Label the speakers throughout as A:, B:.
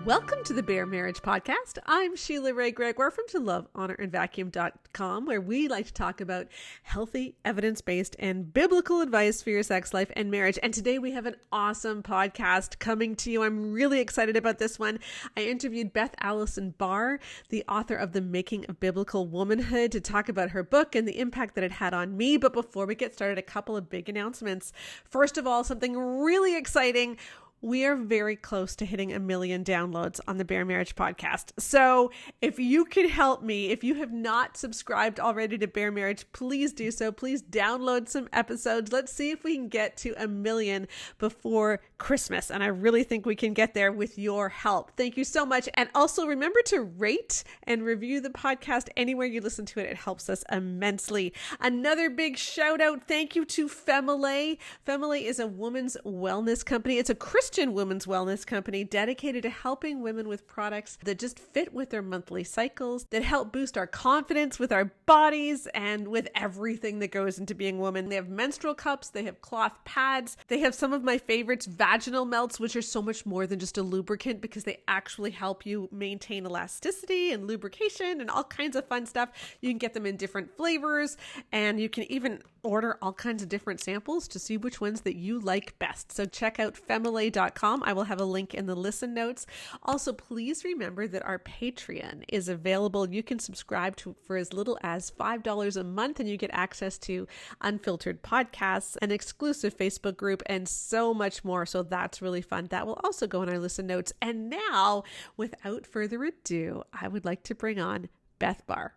A: Welcome to the Bare Marriage Podcast. I'm Sheila Ray Gregoire from ToLoveHonorAndVacuum.com, where we like to talk about healthy, evidence-based, and biblical advice for your sex life and marriage. And today we have an awesome podcast coming to you. I'm really excited about this one. I interviewed Beth Allison Barr, the author of The Making of Biblical Womanhood, to talk about her book and the impact that it had on me. But before we get started, a couple of big announcements. First of all, something really exciting. We are very close to hitting 1 million downloads on the Bare Marriage Podcast. So if you could help me, if you have not subscribed already to Bare Marriage, please do so. Please download some episodes. Let's see if we can get to 1 million before Christmas. And I really think we can get there with your help. Thank you so much. And also remember to rate and review the podcast anywhere you listen to it. It helps us immensely. Another big shout out. Thank you to Femile. Femile is a women's wellness company. It's a Christian women's wellness company dedicated to helping women with products that just fit with their monthly cycles, that help boost our confidence with our bodies and with everything that goes into being a woman. They have menstrual cups, they have cloth pads, they have some of my favorites, vaginal melts, which are so much more than just a lubricant because they actually help you maintain elasticity and lubrication and all kinds of fun stuff. You can get them in different flavors, and you can even order all kinds of different samples to see which ones that you like best. So check out femile.com. I will have a link in the listen notes. Also, please remember that our Patreon is available. You can subscribe to for as little as $5 a month, and you get access to unfiltered podcasts, an exclusive Facebook group, and so much more. So that's really fun. That will also go in our listen notes. And now, without further ado, I would like to bring on Beth Barr.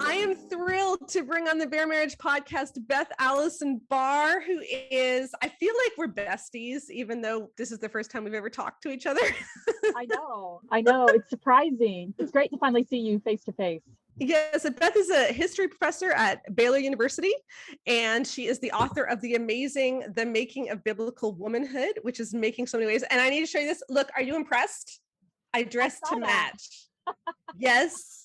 A: I am thrilled to bring on the Bare Marriage Podcast Beth Allison Barr, who is, I feel like we're besties, even though this is the first time we've ever talked to each other.
B: I know. It's surprising. It's great to finally see you face to face.
A: Yes, Beth is a history professor at Baylor University, and she is the author of the amazing The Making of Biblical Womanhood, which is making so many waves. And I need to show you this. Look, are you impressed? I dressed to match. Yes.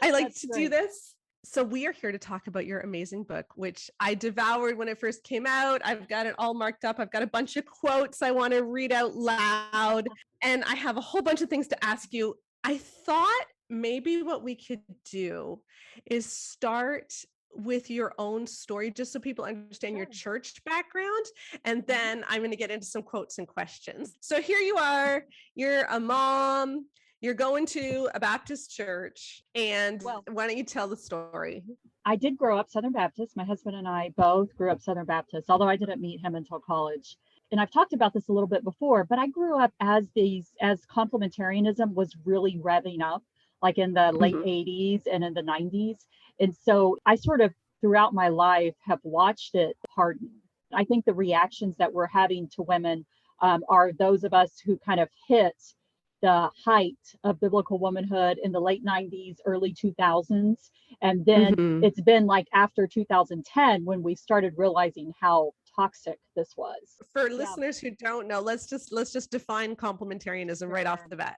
A: I like to do this. So we are here to talk about your amazing book, which I devoured when it first came out. I've got it all marked up. I've got a bunch of quotes I want to read out loud, and I have a whole bunch of things to ask you. I thought maybe what we could do is start with your own story, just so people understand your church background. And then I'm going to get into some quotes and questions. So here you are, you're a mom, you're going to a Baptist church, and why don't you tell the story?
B: I did grow up Southern Baptist. My husband and I both grew up Southern Baptist, although I didn't meet him until college. And I've talked about this a little bit before, but I grew up as complementarianism was really revving up, like in the late 80s and in the 90s. And so I sort of throughout my life have watched it harden. I think the reactions that we're having to women are those of us who kind of hit the height of biblical womanhood in the late 90s, early 2000s. And then it's been like after 2010 when we started realizing how toxic this was.
A: For listeners who don't know, let's just define complementarianism right off the bat.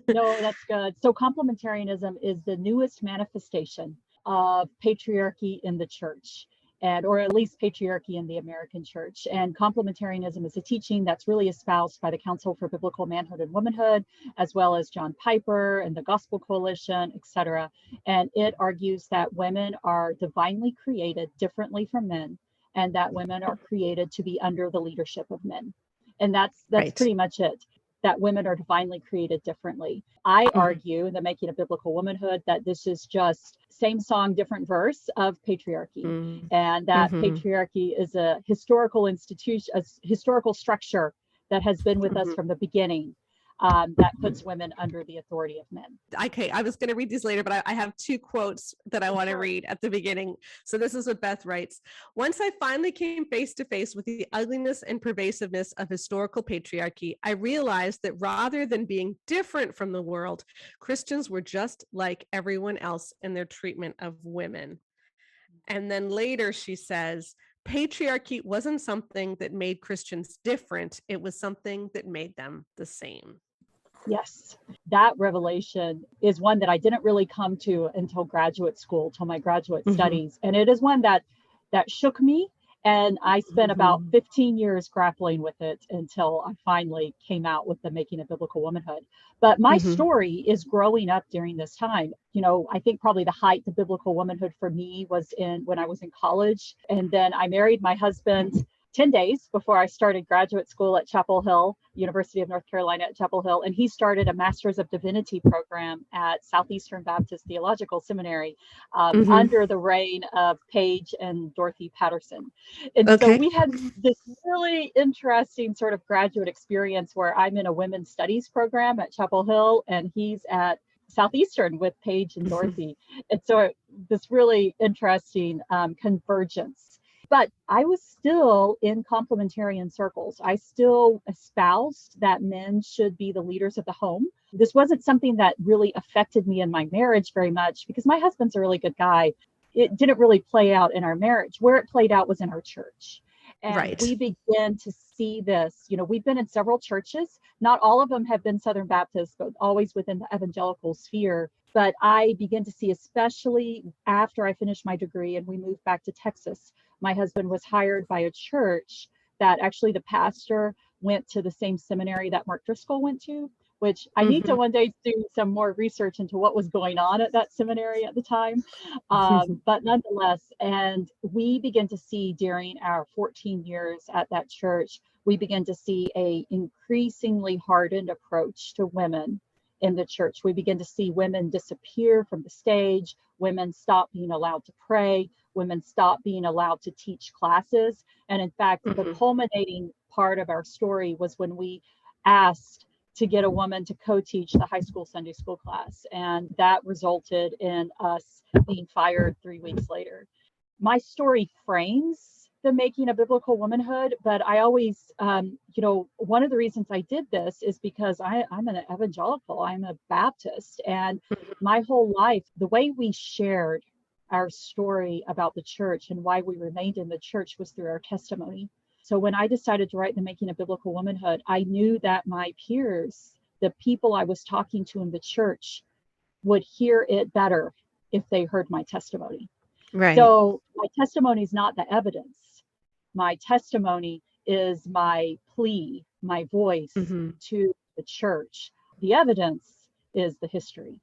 B: No, that's good. So complementarianism is the newest manifestation of patriarchy in the church, or at least patriarchy in the American church. And complementarianism is a teaching that's really espoused by the Council for Biblical Manhood and Womanhood, as well as John Piper and the Gospel Coalition, etc. And it argues that women are divinely created differently from men, and that women are created to be under the leadership of men. And that's pretty much it, that women are divinely created differently. I argue in The Making of Biblical Womanhood that this is just same song, different verse of patriarchy. And that patriarchy is a historical institution, a historical structure that has been with us from the beginning. That puts women under the authority of men.
A: Okay, I was going to read these later, but I have two quotes that I want to read at the beginning. So this is what Beth writes. Once I finally came face to face with the ugliness and pervasiveness of historical patriarchy, I realized that rather than being different from the world, Christians were just like everyone else in their treatment of women. And then later she says, patriarchy wasn't something that made Christians different. It was something that made them the same.
B: Yes, that revelation is one that I didn't really come to until graduate school, till my graduate studies. And it is one that shook me And I spent about
A: Mhm.
B: 15 years grappling with it until I finally came out with the Making of Biblical Womanhood. But my
A: Mhm.
B: story is growing up during this time. I think probably the height of biblical womanhood for me was in when I was in college. And then I married my husband 10 days before I started graduate school at Chapel Hill, University of North Carolina at Chapel Hill. And he started a Master's of Divinity program at Southeastern Baptist Theological Seminary
A: Mhm.
B: under the reign of Paige and Dorothy Patterson. And so
A: Okay.
B: we had this really interesting sort of graduate experience where I'm in a women's studies program at Chapel Hill and he's at Southeastern with Paige and
A: Mhm.
B: Dorothy. And so this really interesting convergence. But I was still in complementarian circles. I still espoused that men should be the leaders of the home. This wasn't something that really affected me in my marriage very much because my husband's a really good guy. It didn't really play out in our marriage. Where it played out was in our church. And
A: Right.
B: we began to see this. We've been in several churches. Not all of them have been Southern Baptist, but always within the evangelical sphere. But I began to see, especially after I finished my degree and we moved back to Texas, my husband was hired by a church that actually the pastor went to the same seminary that Mark Driscoll went to, which I need to
A: Mhm.
B: one day do some more research into what was going on at that seminary at the time. But nonetheless, and we begin to see during our 14 years at that church, we begin to see a increasingly hardened approach to women in the church. We begin to see women disappear from the stage, women stop being allowed to pray, women stop being allowed to teach classes. And in fact, the
A: Mhm.
B: culminating part of our story was when we asked to get a woman to co-teach the high school Sunday school class. And that resulted in us being fired 3 weeks later. My story frames the making of biblical womanhood, but I always, one of the reasons I did this is because I'm an evangelical, I'm a Baptist, and my whole life, the way we shared our story about the church and why we remained in the church was through our testimony. So when I decided to write The Making of Biblical Womanhood, I knew that my peers, the people I was talking to in the church, would hear it better if they heard my testimony.
A: Right.
B: So my testimony is not the evidence. My testimony is my plea, my voice
A: Mhm.
B: to the church. The evidence is the history.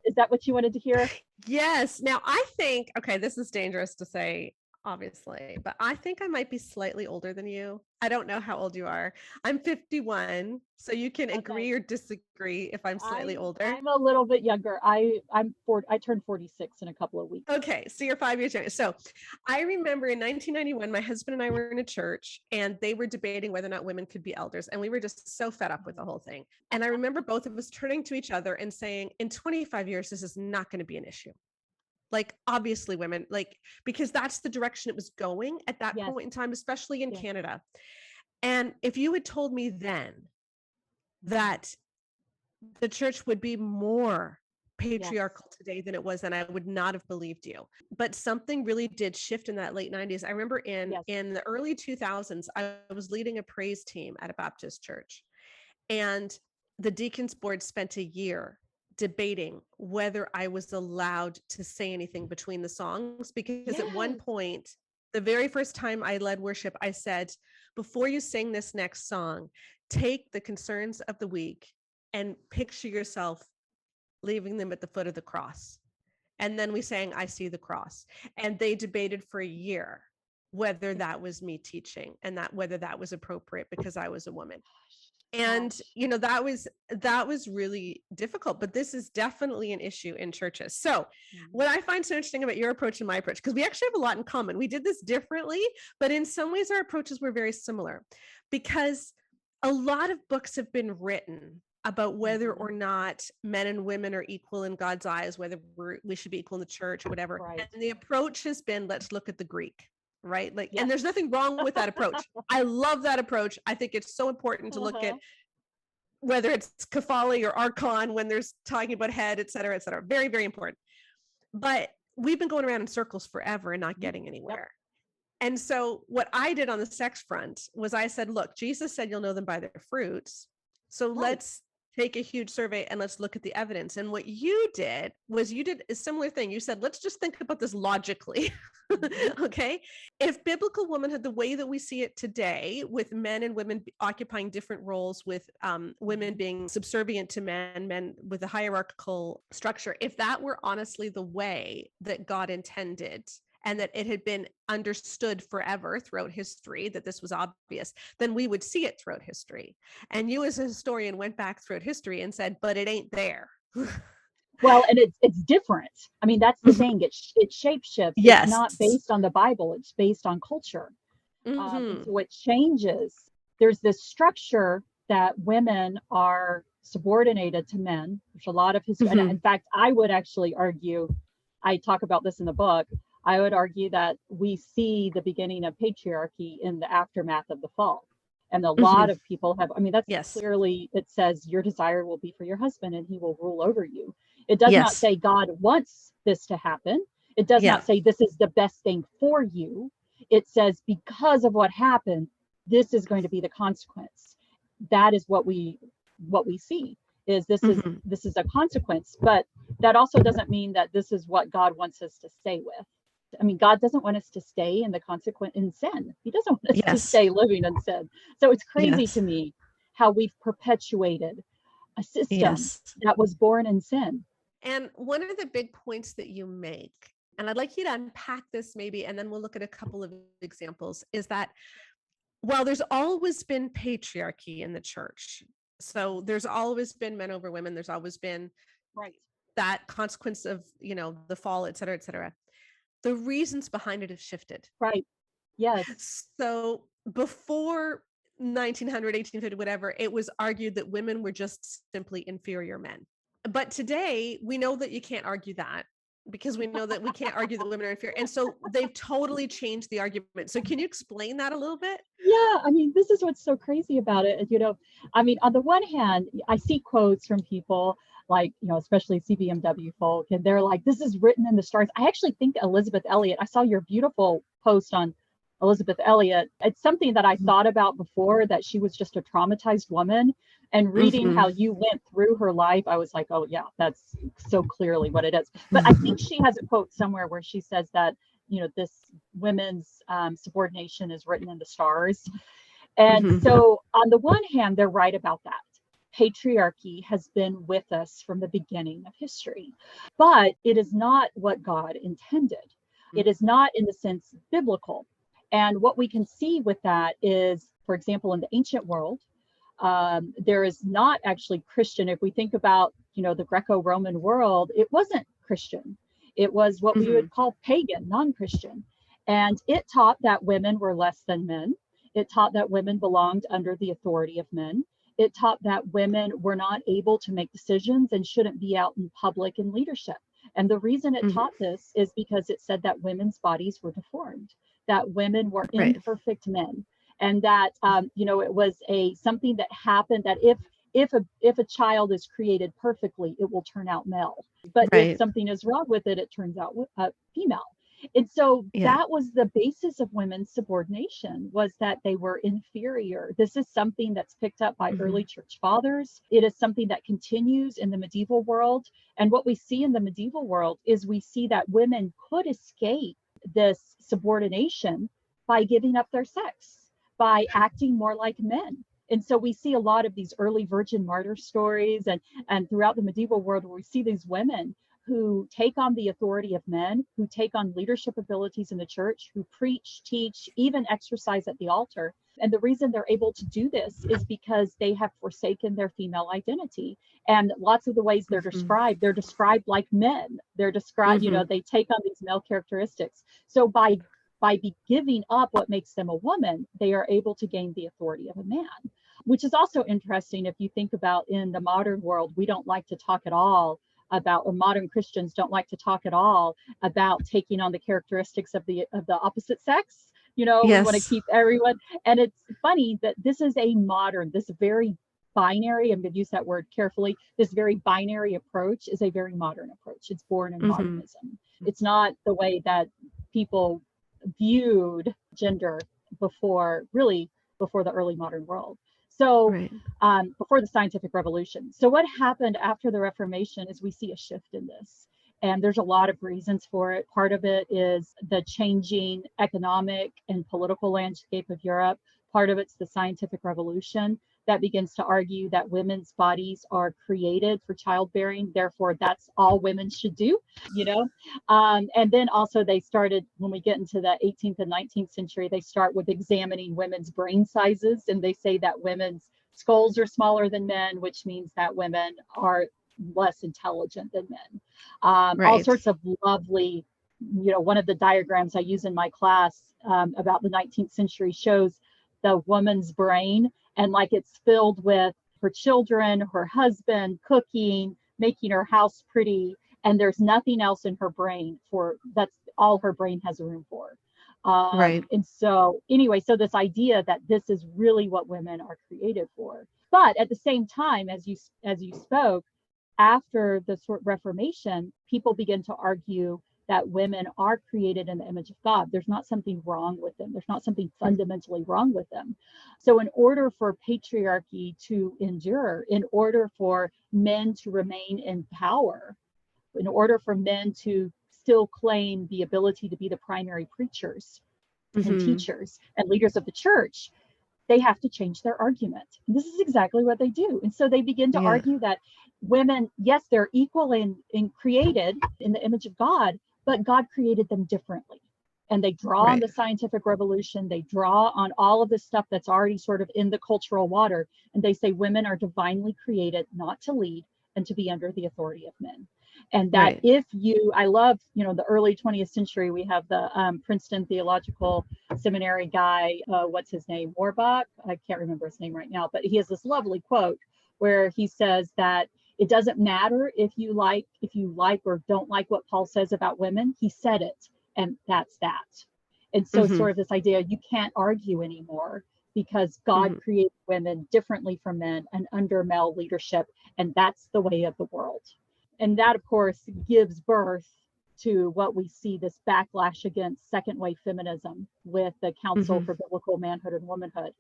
B: Is that what you wanted to hear?
A: Yes. Now, I think, okay, this is dangerous to say, obviously, but I think I might be slightly older than you. I don't know how old you are. I'm 51, so you can
B: Okay.
A: agree or disagree if I'm slightly older.
B: I'm a little bit younger. I turned 46 in a couple of weeks.
A: Okay, so you're 5 years younger. So I remember in 1991, my husband and I were in a church and they were debating whether or not women could be elders. And we were just so fed up with the whole thing. And I remember both of us turning to each other and saying, in 25 years, this is not going to be an issue. Like, obviously, women, like, because that's the direction it was going at that
B: Yes,
A: point in time, especially in
B: yes.
A: Canada. And if you had told me then
B: Mhm.
A: that the church would be more
B: Yes,
A: patriarchal today than it was then, I would not have believed you. But something really did shift in that late 90s. I remember in
B: yes.
A: in the early 2000s, I was leading a praise team at a Baptist church, and the deacons board spent a year debating whether I was allowed to say anything between the songs, because at one
B: Yes.
A: point, the very first time I led worship, I said, before you sing this next song, take the concerns of the week and picture yourself leaving them at the foot of the cross. And then we sang, I see the cross. And they debated for a year whether that was me teaching and that whether that was appropriate because I was a woman. And
B: Gosh.
A: that was really difficult, but this is definitely an issue in churches. So what I find so interesting about your approach and my approach, because we actually have a lot in common, we did this differently, but in some ways our approaches were very similar, because a lot of books have been written about whether
B: Mm-hmm.
A: or not men and women are equal in God's eyes, whether we should be equal in the church or whatever.
B: Right.
A: And the approach has been, let's look at the Greek, right? Like, and
B: Yes.
A: there's nothing wrong with that approach. I love that approach. I think it's so important to look at
B: Uh-huh.
A: whether it's Kephali or Archon when there's talking about head, et cetera, et cetera. Very, very important. But we've been going around in circles forever and not getting
B: Yep.
A: anywhere. And so what I did on the sex front was I said, look, Jesus said you'll know them by their fruits. So
B: Right.
A: let's take a huge survey and let's look at the evidence. And what you did was you did a similar thing. You said, let's just think about this logically. Okay. If biblical womanhood, the way that we see it today, with men and women occupying different roles, with women being subservient to men, men with a hierarchical structure, if that were honestly the way that God intended, and that it had been understood forever throughout history that this was obvious, then we would see it throughout history. And you as a historian went back throughout history and said, but it ain't there.
B: Well, and it's different. I mean, that's the thing. It shape shifts. It's
A: Yes.
B: not based on the Bible. It's based on culture. And so it changes. There's this structure that women are subordinated to men. There's a lot of history. And in fact, I would actually argue, I talk about this in the book, I would argue that we see the beginning of patriarchy in the aftermath of the fall. And a lot of people have, I mean, that's clearly, it says your desire will be for your husband and he will rule over you. It does not say God wants this to happen. It does not say this is the best thing for you. It says because of what happened, this is going to be the consequence. That is what we see, is this is a consequence. But that also doesn't mean that this is what God wants us to stay with. I mean, God doesn't want us to stay in the consequence in sin. He doesn't want us to stay living in sin. So it's crazy to me how we've perpetuated a system that was born in sin.
A: And one of the big points that you make, and I'd like you to unpack this maybe, and then we'll look at a couple of examples, is that while there's always been patriarchy in the church, so there's always been men over women, there's always been that consequence of, the fall, et cetera, the reasons behind it have shifted.
B: Right. Yes.
A: So before 1900, 1850, whatever, it was argued that women were just simply inferior men. But today we know that you can't argue that, because we know that we can't argue that women are inferior. And so they've totally changed the argument. So can you explain that a little bit?
B: Yeah, I mean, this is what's so crazy about it. I mean, on the one hand, I see quotes from people like, especially CBMW folk, and they're like, this is written in the stars. I actually think Elizabeth Elliot, I saw your beautiful post on Elizabeth Elliot. It's something that I thought about before, that she was just a traumatized woman. And reading how you went through her life, I was like, oh, yeah, that's so clearly what it is. But I think she has a quote somewhere where she says that, this women's subordination is written in the stars. And so on the one hand, they're right about that. Patriarchy has been with us from the beginning of history, but it is not what God intended. It is not, in the sense, biblical. And what we can see with that is, for example, in the ancient world, there is not actually Christian. If we think about, the Greco-Roman world, it wasn't Christian. It was what we would call pagan, non-Christian. And it taught that women were less than men. It taught that women belonged under the authority of men. It taught that women were not able to make decisions and shouldn't be out in public in leadership. And the reason it taught this is because it said that women's bodies were deformed, that women were imperfect men, and that it was something that happened, that if a child is created perfectly, it will turn out male. But if something is wrong with it, it turns out female. And so that was the basis of women's subordination, was that they were inferior. This is something that's picked up by early church fathers. It is something that continues in the medieval world. And what we see in the medieval world is we see that women could escape this subordination by giving up their sex, by acting more like men. And so we see a lot of these early virgin martyr stories and throughout the medieval world, where we see these women who take on the authority of men, who take on leadership abilities in the church, who preach, teach, even exercise at the altar. And the reason they're able to do this is because they have forsaken their female identity. And lots of the ways they're described like men. They're described, they take on these male characteristics. So by giving up what makes them a woman, they are able to gain the authority of a man, which is also interesting. If you think about, in the modern world, we don't like to talk at all about, or modern Christians don't like to talk at all about taking on the characteristics of the opposite sex. We want to keep everyone. And it's funny that this is this very binary, I'm going to use that word carefully, this very binary approach is a very modern approach. It's born in modernism. It's not the way that people viewed gender before the early modern world. So
A: Right.
B: before the scientific revolution. So what happened after the Reformation is we see a shift in this. And there's a lot of reasons for it. Part of it is the changing economic and political landscape of Europe. Part of it's the scientific revolution that begins to argue that women's bodies are created for childbearing. Therefore, that's all women should do, you know? And then also they started, when we get into the 18th and 19th century, they start with examining women's brain sizes. And they say that women's skulls are smaller than men, which means that women are less intelligent than men. All
A: Right.
B: sorts of lovely, one of the diagrams I use in my class about the 19th century shows the woman's brain, and like it's filled with her children, her husband, cooking, making her house pretty, and there's nothing else in her brain for that's all her brain has room for.
A: Right.
B: And so anyway, so this idea that this is really what women are created for. But at the same time, as you spoke, after the sort of Reformation, people begin to argue that women are created in the image of God. There's not something wrong with them. There's not something fundamentally wrong with them. So in order for patriarchy to endure, in order for men to remain in power, in order for men to still claim the ability to be the primary preachers and
A: Mm-hmm.
B: teachers and leaders of the church, they have to change their argument. And this is exactly what they do. And so they begin to
A: Yeah.
B: argue that women, yes, they're equal in created in the image of God, but God created them differently. And they draw on
A: Right.
B: the scientific revolution. They draw on all of the stuff that's already sort of in the cultural water. And they say women are divinely created not to lead and to be under the authority of men. And that
A: Right.
B: if you, I love, the early 20th century, we have the Princeton Theological Seminary guy, what's his name, Warbach? I can't remember his name right now, but he has this lovely quote where he says that it doesn't matter if you like or don't like what Paul says about women. He said it, and that's that. And so
A: Mm-hmm.
B: sort of this idea, you can't argue anymore because God
A: Mm-hmm.
B: created women differently from men and under male leadership, and that's the way of the world. And that, of course, gives birth to what we see, this backlash against second wave feminism with the Council
A: Mm-hmm.
B: for Biblical Manhood and Womanhood,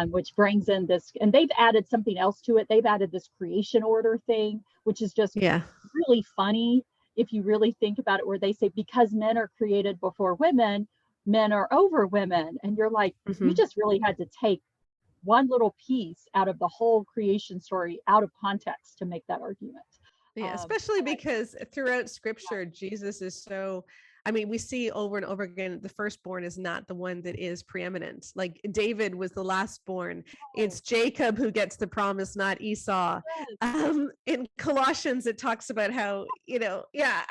B: which brings in this, and they've added something else to it. They've added this creation order thing, which is just
A: Yeah.
B: really funny if you really think about it, where they say because men are created before women, men are over women. And you're like, you
A: Mm-hmm.
B: just really had to take one little piece out of the whole creation story out of context to make that argument.
A: Yeah, especially
B: But
A: because throughout scripture, Jesus is so, I mean, we see over and over again, the firstborn is not the one that is preeminent. Like David was the lastborn.
B: oh,
A: It's Jacob who gets the promise, not Esau.
B: yes.
A: In Colossians, it talks about how, yeah,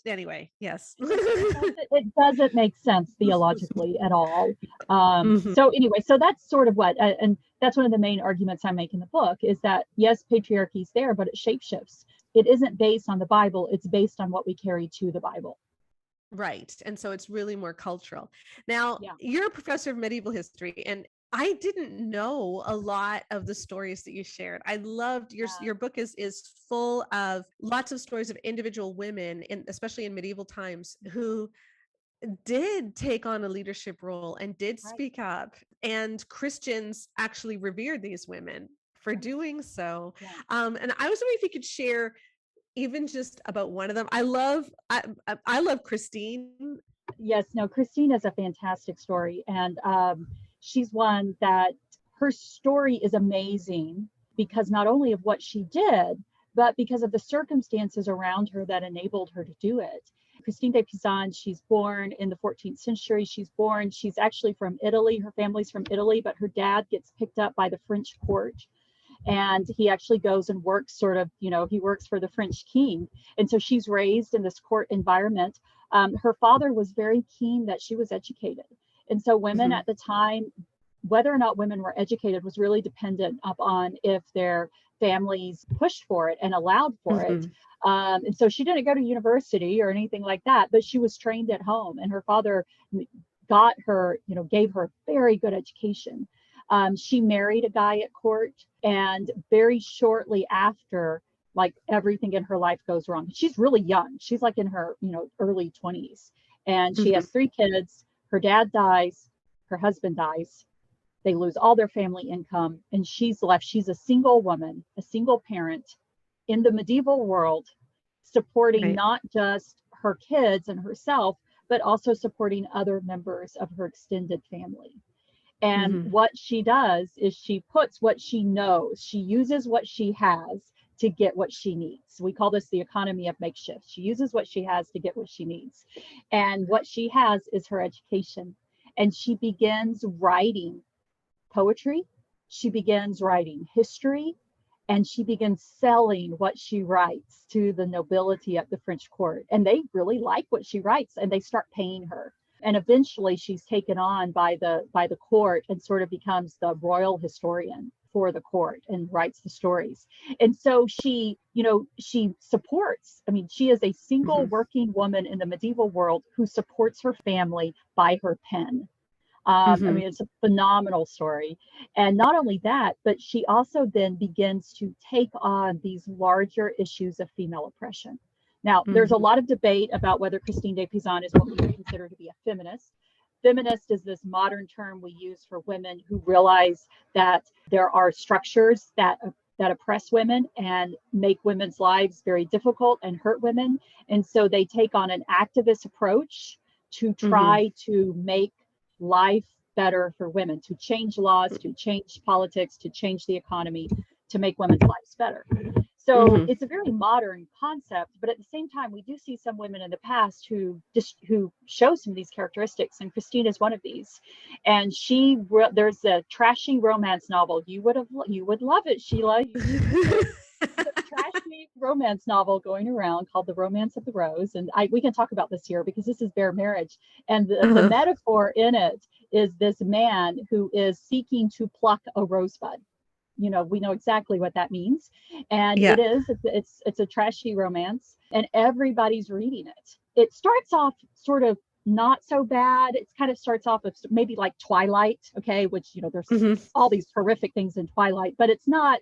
A: anyway, yes.
B: It doesn't make sense theologically at all.
A: Mhm.
B: So anyway, so that's sort of what, and that's one of the main arguments I make in the book is that yes, patriarchy is there, but it shapeshifts. It isn't based on the Bible. It's based on what we carry to the Bible.
A: Right. And so it's really more cultural. Now,
B: Yeah.
A: you're a professor of medieval history, and I didn't know a lot of the stories that you shared. I loved your book is full of lots of stories of individual women, especially in medieval times, who did take on a leadership role and did
B: Right.
A: speak up. And Christians actually revered these women for
B: Right.
A: doing so.
B: Yeah.
A: And I was wondering if you could share even just about one of them. I love Christine.
B: Yes. No, Christine is a fantastic story. And she's one that her story is amazing because not only of what she did, but because of the circumstances around her that enabled her to do it. Christine de Pisan, she's born in the 14th century. She's actually from Italy. Her family's from Italy, but her dad gets picked up by the French court. And he actually goes and works sort of, he works for the French king. And so she's raised in this court environment. Her father was very keen that she was educated. And so women
A: Mm-hmm.
B: at the time, whether or not women were educated was really dependent upon if their families pushed for it and allowed for it.
A: Mm-hmm.
B: And so she didn't go to university or anything like that, but she was trained at home. And her father got her, gave her a very good education. She married a guy at court, and very shortly after, like everything in her life goes wrong. She's really young. She's like in her, early 20s, and she
A: Mm-hmm.
B: has 3 kids. Her dad dies, her husband dies, They lose all their family income, and she's left. She's a single woman, a single parent in the medieval world, supporting
A: Right.
B: not just her kids and herself, but also supporting other members of her extended family. And
A: Mm-hmm.
B: what she does is she puts what she knows, she uses what she has to get what she needs. We call this the economy of makeshift. She uses what she has to get what she needs. And what she has is her education. And she begins writing poetry, she begins writing history, and she begins selling what she writes to the nobility at the French court. And they really like what she writes, and they start paying her. And eventually she's taken on by the court and sort of becomes the royal historian for the court and writes the stories. And so she supports, I mean, she is a single
A: Mm-hmm.
B: working woman in the medieval world who supports her family by her pen. I
A: Mm-hmm.
B: mean, it's a phenomenal story. And not only that, but she also then begins to take on these larger issues of female oppression. Now, there's a
A: Mm-hmm.
B: lot of debate about whether Christine de Pizan is what we would consider to be a feminist. Feminist is this modern term we use for women who realize that there are structures that oppress women and make women's lives very difficult and hurt women. And so they take on an activist approach to
A: Mm-hmm.
B: try to make life better for women, to change laws, to change politics, to change the economy, to make women's lives better. So
A: Mm-hmm.
B: it's a very modern concept, but at the same time, we do see some women in the past who show some of these characteristics, and Christine is one of these. And there's a trashy romance novel. You would love it, Sheila. There's a trashy romance novel going around called The Romance of the Rose. And we can talk about this here because this is bare marriage. And the
A: Uh-huh.
B: metaphor in it is this man who is seeking to pluck a rosebud. We know exactly what that means. And
A: Yeah.
B: it's a trashy romance, and everybody's reading it. It starts off sort of not so bad. It kind of starts off with maybe like Twilight, okay, which there's
A: Mm-hmm.
B: all these horrific things in Twilight, but it's not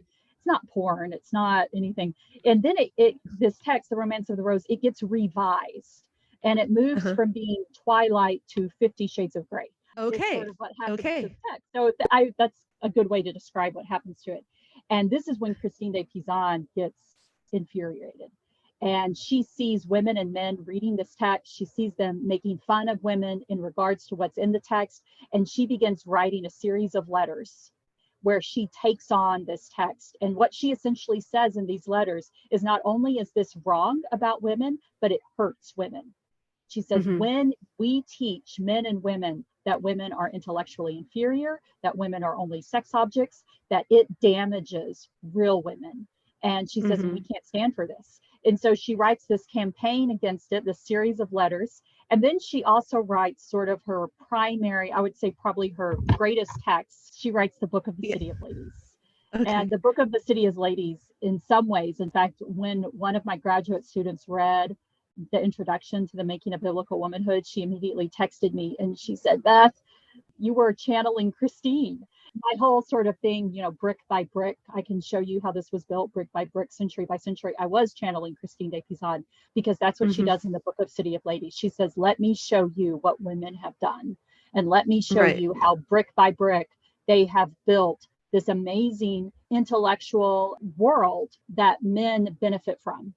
B: porn, it's not anything. And then this text, The Romance of the Rose, it gets revised, and it moves
A: Uh-huh.
B: from being Twilight to 50 Shades of Grey. Is sort
A: Okay.
B: of what happens to the
A: Okay.
B: text. So that's a good way to describe what happens to it. And this is when Christine de Pizan gets infuriated. And she sees women and men reading this text. She sees them making fun of women in regards to what's in the text. And she begins writing a series of letters where she takes on this text. And what she essentially says in these letters is not only is this wrong about women, but it hurts women. She says,
A: Mm-hmm.
B: when we teach men and women that women are intellectually inferior, that women are only sex objects, that it damages real women. And she says, and
A: Mm-hmm.
B: we can't stand for this. And so she writes this campaign against it, this series of letters. And then she also writes sort of her primary, I would say probably her greatest text. She writes the Book of the
A: Yeah.
B: City of Ladies. And
A: Okay.
B: the Book of the City of Ladies, in some ways, in fact, when one of my graduate students read the introduction to the Making of Biblical Womanhood, she immediately texted me and she said, Beth, you were channeling Christine. My whole sort of thing, brick by brick, I can show you how this was built brick by brick, century by century. I was channeling Christine de Pizan because that's what she
A: Mm-hmm.
B: does in the Book of City of Ladies. She says, let me show you what women have done. And let me show
A: Right.
B: you how brick by brick they have built this amazing intellectual world that men benefit from.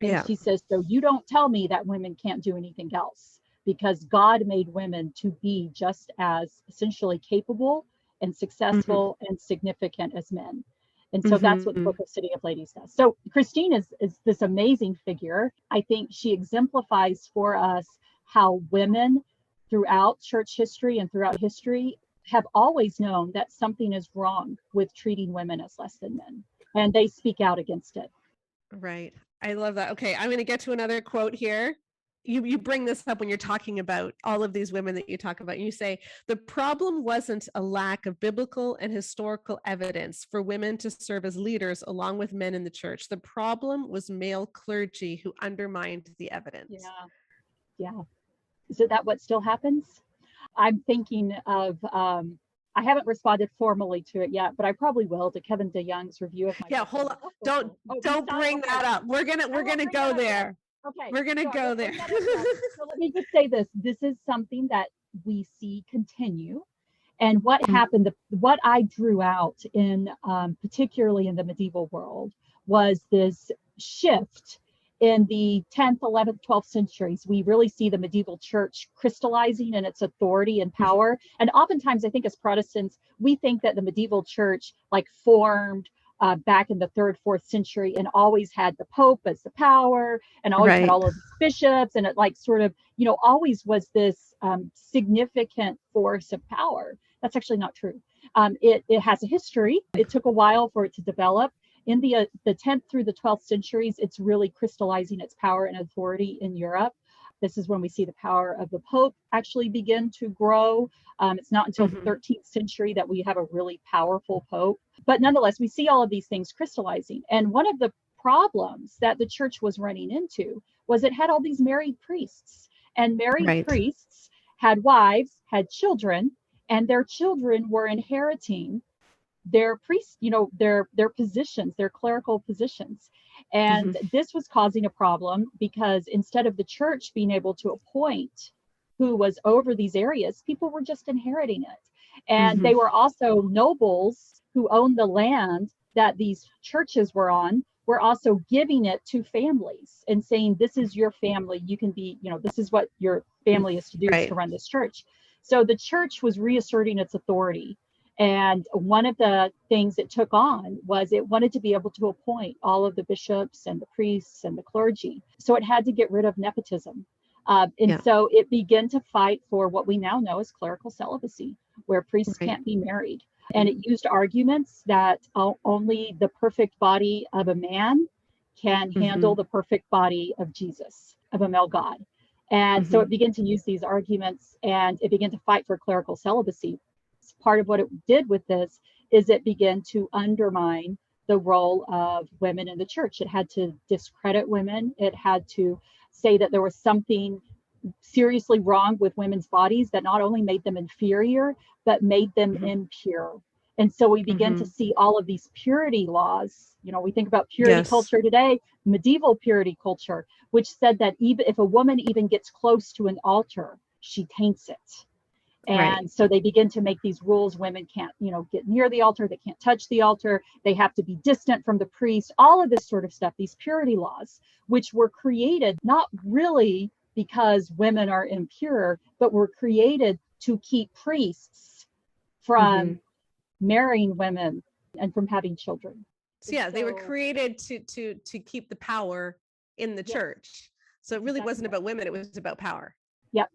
B: And
A: Yeah.
B: she says, so you don't tell me that women can't do anything else, because God made women to be just as essentially capable and
A: Mm-hmm.
B: successful and significant as men. And so that's what the
A: Mm-hmm.
B: Book of City of Ladies does. So Christine is this amazing figure. I think she exemplifies for us how women throughout church history and throughout history have always known that something is wrong with treating women as less than men. And they speak out against it.
A: Right. I love that. Okay, I'm going to get to another quote here. You bring this up when you're talking about all of these women that you talk about. You say the problem wasn't a lack of biblical and historical evidence for women to serve as leaders along with men in the church. The problem was male clergy who undermined the evidence.
B: Yeah. Yeah. Is it that what still happens? I'm thinking of, I haven't responded formally to it yet, but I probably will, to Kevin DeYoung's review of my
A: Yeah,
B: book on
A: hold
B: the
A: on.
B: book. Oh,
A: Don't
B: Pisan?
A: bring
B: Okay.
A: that up. We're
B: I
A: gonna
B: won't bring
A: go
B: that up yet.
A: there.
B: Okay.
A: We're gonna
B: So I
A: go
B: won't
A: there.
B: bring that up yet. So let me just say this. This is something that we see continue. And what happened, what I drew out in particularly in the medieval world was this shift in the 10th, 11th, 12th centuries. We really see the medieval church crystallizing in its authority and power. And oftentimes, I think as Protestants, we think that the medieval church like formed back in the 3rd, 4th century and always had the Pope as the power and always had all of these bishops. And it like sort of, always was this significant force of power. That's actually not true. It has a history. It took a while for it to develop. In the 10th through the 12th centuries, it's really crystallizing its power and authority in Europe. This is when we see the power of the Pope actually begin to grow. It's not until the 13th century that we have a really powerful Pope. But nonetheless, we see all of these things crystallizing. And one of the problems that the church was running into was it had all these married priests. And married priests had wives, had children, and their children were inheriting their priests, their positions, their clerical positions. And this was causing a problem because instead of the church being able to appoint who was over these areas, people were just inheriting it. And they were also nobles who owned the land that these churches were on, were also giving it to families and saying, this is your family. You can be, this is what your family is to do, is to run this church. So the church was reasserting its authority. And one of the things it took on was it wanted to be able to appoint all of the bishops and the priests and the clergy. So it had to get rid of nepotism. So it began to fight for what we now know as clerical celibacy, where priests can't be married. And it used arguments that only the perfect body of a man can handle the perfect body of Jesus, of a male God. And so it began to use these arguments and it began to fight for clerical celibacy. Part of what it did with this is it began to undermine the role of women in the church. It had to discredit women. It had to say that there was something seriously wrong with women's bodies that not only made them inferior, but made them impure. And so we begin to see all of these purity laws. We think about purity culture today, medieval purity culture, which said that even if a woman even gets close to an altar, she taints it. And so they begin to make these rules. Women can't, get near the altar. They can't touch the altar. They have to be distant from the priest, all of this sort of stuff, these purity laws, which were created not really because women are impure, but were created to keep priests from marrying women and from having children.
A: So they were created to keep the power in the church. So it really wasn't about women. It was about power.
B: Yep.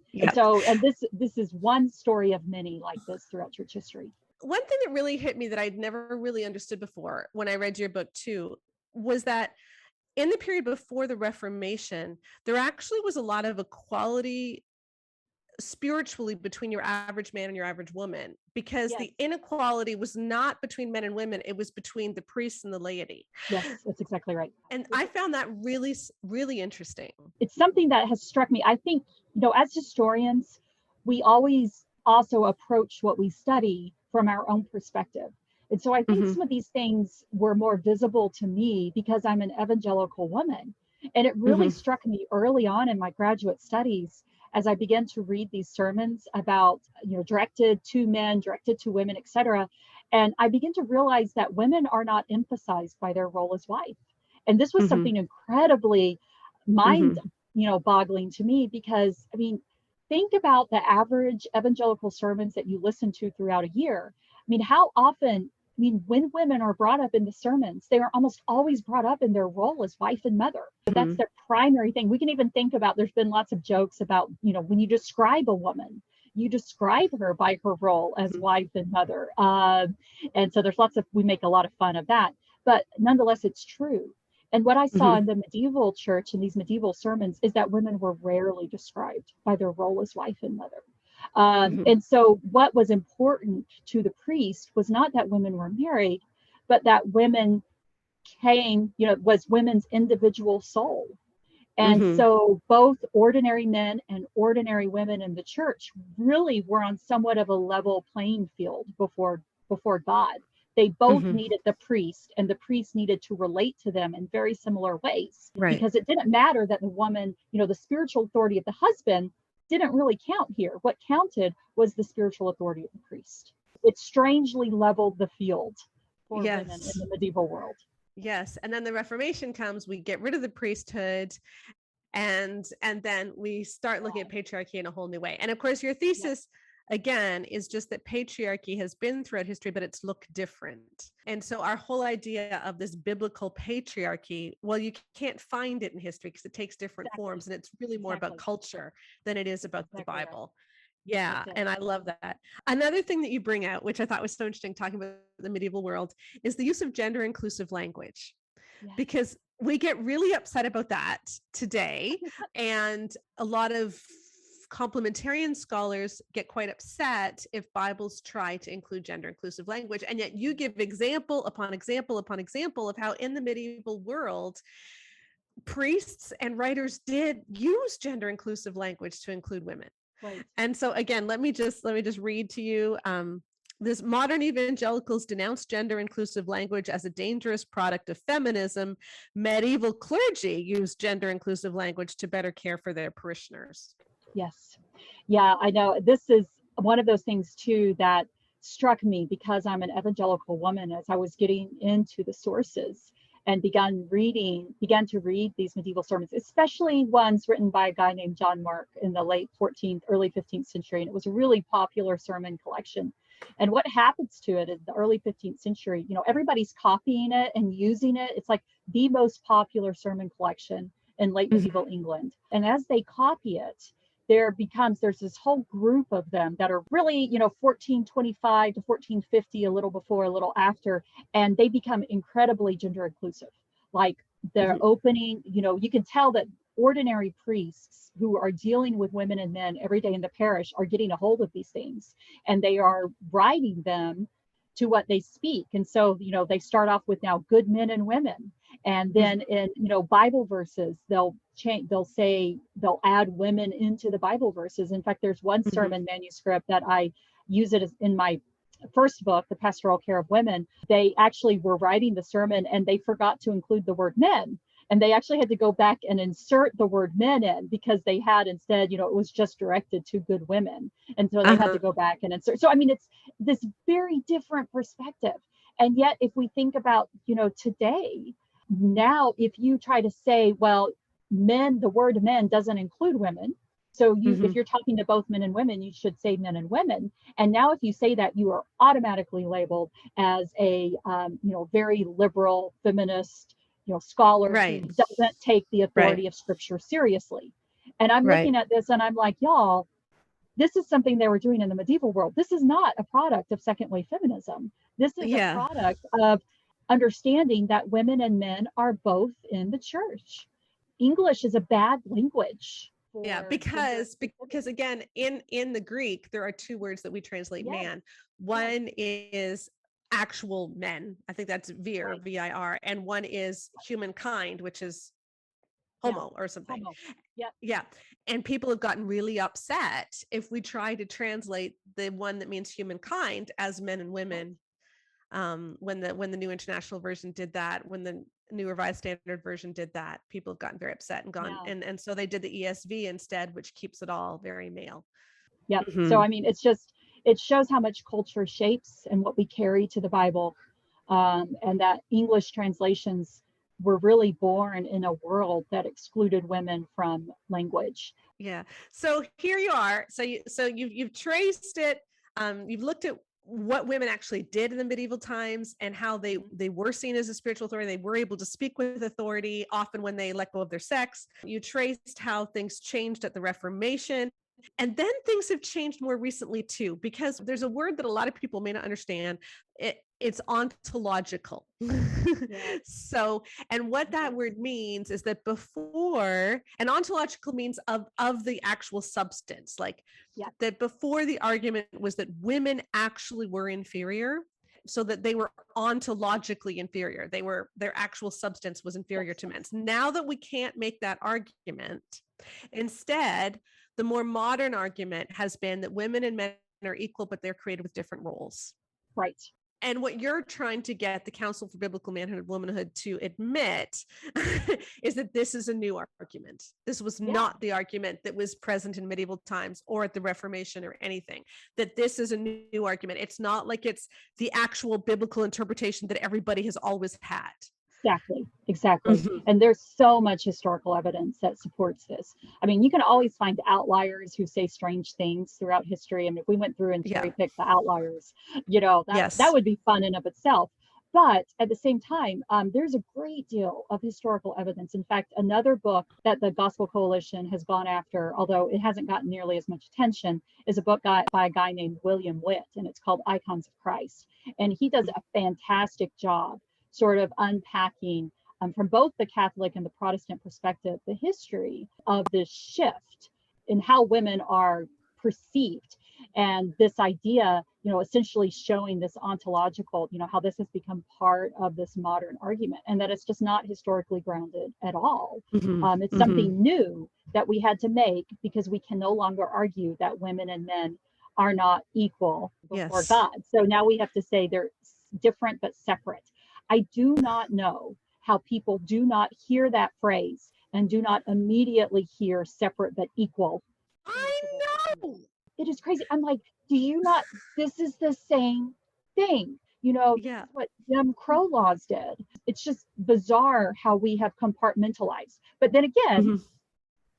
B: And this is one story of many like this throughout church history.
A: One thing that really hit me that I'd never really understood before when I read your book too, was that in the period before the Reformation, there actually was a lot of equality spiritually between your average man and your average woman, because the inequality was not between men and women, it was between the priests and the laity.
B: Yes, that's exactly right.
A: And I found that really, really interesting.
B: It's something that has struck me. I think, as historians, we always also approach what we study from our own perspective. And so I think some of these things were more visible to me because I'm an evangelical woman. And it really struck me early on in my graduate studies as I began to read these sermons about, directed to men, directed to women, etc. And I began to realize that women are not emphasized by their role as wife. And this was something incredibly boggling to me because, think about the average evangelical sermons that you listen to throughout a year. How often, when women are brought up in the sermons, they are almost always brought up in their role as wife and mother. That's their primary thing. We can even think about, there's been lots of jokes about, when you describe a woman, you describe her by her role as wife and mother. And so we make a lot of fun of that, but nonetheless, it's true. And what I saw in the medieval church in these medieval sermons is that women were rarely described by their role as wife and mother. And so what was important to the priest was not that women were married, but that women was women's individual soul. And so both ordinary men and ordinary women in the church really were on somewhat of a level playing field before God. They both needed the priest, and the priest needed to relate to them in very similar ways, because it didn't matter that the woman, the spiritual authority of the husband didn't really count here. What counted was the spiritual authority of the priest. it strangely leveled the field for women in
A: Yes.
B: the medieval world.
A: Yes. And then the Reformation comes, we get rid of the priesthood, and then we start looking at patriarchy in a whole new way. And of course, your thesis again is just that patriarchy has been throughout history, but it's looked different. And so our whole idea of this biblical patriarchy, well, you can't find it in history because it takes different forms, and it's really more about culture than it is about the Bible. Yeah, and I love that. Another thing that you bring out, which I thought was so interesting, talking about the medieval world, is the use of gender inclusive language. Because we get really upset about that today. And a lot of complementarian scholars get quite upset if Bibles try to include gender inclusive language. And yet you give example upon example upon example of how in the medieval world, priests and writers did use gender inclusive language to include women.
B: Right.
A: And so again, let me just read to you. This modern evangelicals denounce gender inclusive language as a dangerous product of feminism. Medieval clergy used gender inclusive language to better care for their parishioners.
B: Yes. Yeah, I know. This is one of those things too that struck me because I'm an evangelical woman as I was getting into the sources and began to read these medieval sermons, especially ones written by a guy named John Mark in the late 14th, early 15th century. And it was a really popular sermon collection. And what happens to it in the early 15th century, everybody's copying it and using it. It's like the most popular sermon collection in late medieval England. And as they copy it, there's this whole group of them that are really 1425 to 1450, a little before, a little after, and they become incredibly gender inclusive. Like they're opening, you can tell that ordinary priests who are dealing with women and men every day in the parish are getting a hold of these things, and they are writing them to what they speak. And so they start off with now good men and women, and then in Bible verses they'll add women into the Bible verses. In fact, there's one sermon manuscript that I use it in my first book, The Pastoral Care of Women. They actually were writing the sermon and they forgot to include the word men, and they actually had to go back and insert the word men in because they had instead, it was just directed to good women, and so they had to go back and insert. So I mean, it's this very different perspective. And yet if we think about today, now if you try to say, well, men, the word men doesn't include women, so if you're talking to both men and women, you should say men and women. And now if you say that, you are automatically labeled as a very liberal feminist scholar who doesn't take the authority of scripture seriously. And I'm looking at this and I'm like, y'all, this is something they were doing in the medieval world. This is not a product of second wave feminism. This is a product of understanding that women and men are both in the church. English is a bad language.
A: Because again, in the Greek, there are two words that we translate man. One is actual men. I think that's vir, vir, and one is humankind, which is homo or something.
B: Homo.
A: Yeah. And people have gotten really upset if we try to translate the one that means humankind as men and women. When the New International Version did that, when the New Revised Standard Version did that, people have gotten very upset and gone, and so they did the ESV instead, which keeps it all very male.
B: So I mean, it shows how much culture shapes and what we carry to the Bible, and that English translations were really born in a world that excluded women from language.
A: Yeah. So here you are. So you've traced it. You've looked at what women actually did in the medieval times and how they were seen as a spiritual authority. They were able to speak with authority, often when they let go of their sex. You traced how things changed at the Reformation. And then things have changed more recently too, because there's a word that a lot of people may not understand. It's ontological. So, and what that word means is that before, and ontological means of the actual substance, like that before the argument was that women actually were inferior, so that they were ontologically inferior. Their actual substance was inferior to men's. Now that we can't make that argument, instead, the more modern argument has been that women and men are equal, but they're created with different roles.
B: Right.
A: And what you're trying to get the Council for Biblical Manhood and Womanhood to admit is that this is a new argument. This was not the argument that was present in medieval times or at the Reformation or anything, that this is a new argument. It's not like it's the actual biblical interpretation that everybody has always had.
B: Exactly. And there's so much historical evidence that supports this. I mean, you can always find outliers who say strange things throughout history. I mean, if we went through and cherry picked the outliers, that would be fun in of itself. But at the same time, there's a great deal of historical evidence. In fact, another book that the Gospel Coalition has gone after, although it hasn't gotten nearly as much attention, is a book by a guy named William Witt, and it's called Icons of Christ. And he does a fantastic job sort of unpacking from both the Catholic and the Protestant perspective, the history of this shift in how women are perceived. And this idea, essentially showing this ontological, how this has become part of this modern argument, and that it's just not historically grounded at all. It's something new that we had to make because we can no longer argue that women and men are not equal before God. So now we have to say they're different but separate. I do not know how people do not hear that phrase and do not immediately hear separate but equal.
A: I know.
B: It is crazy. I'm like, do you not? This is the same thing. What Jim Crow laws did. It's just bizarre how we have compartmentalized. But then again,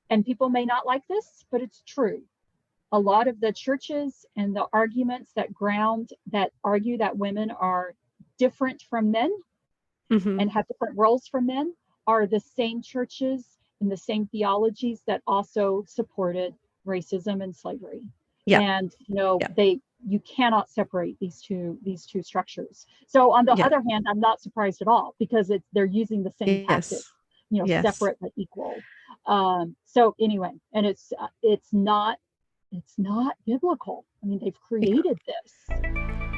B: and people may not like this, but it's true. A lot of the churches and the arguments that argue that women are different from men and have different roles from men are the same churches and the same theologies that also supported racism and slavery. And you cannot separate these two structures. So on the other hand, I'm not surprised at all because they're using the same tactic, separate but equal. So anyway, and it's not biblical. I mean, they've created this.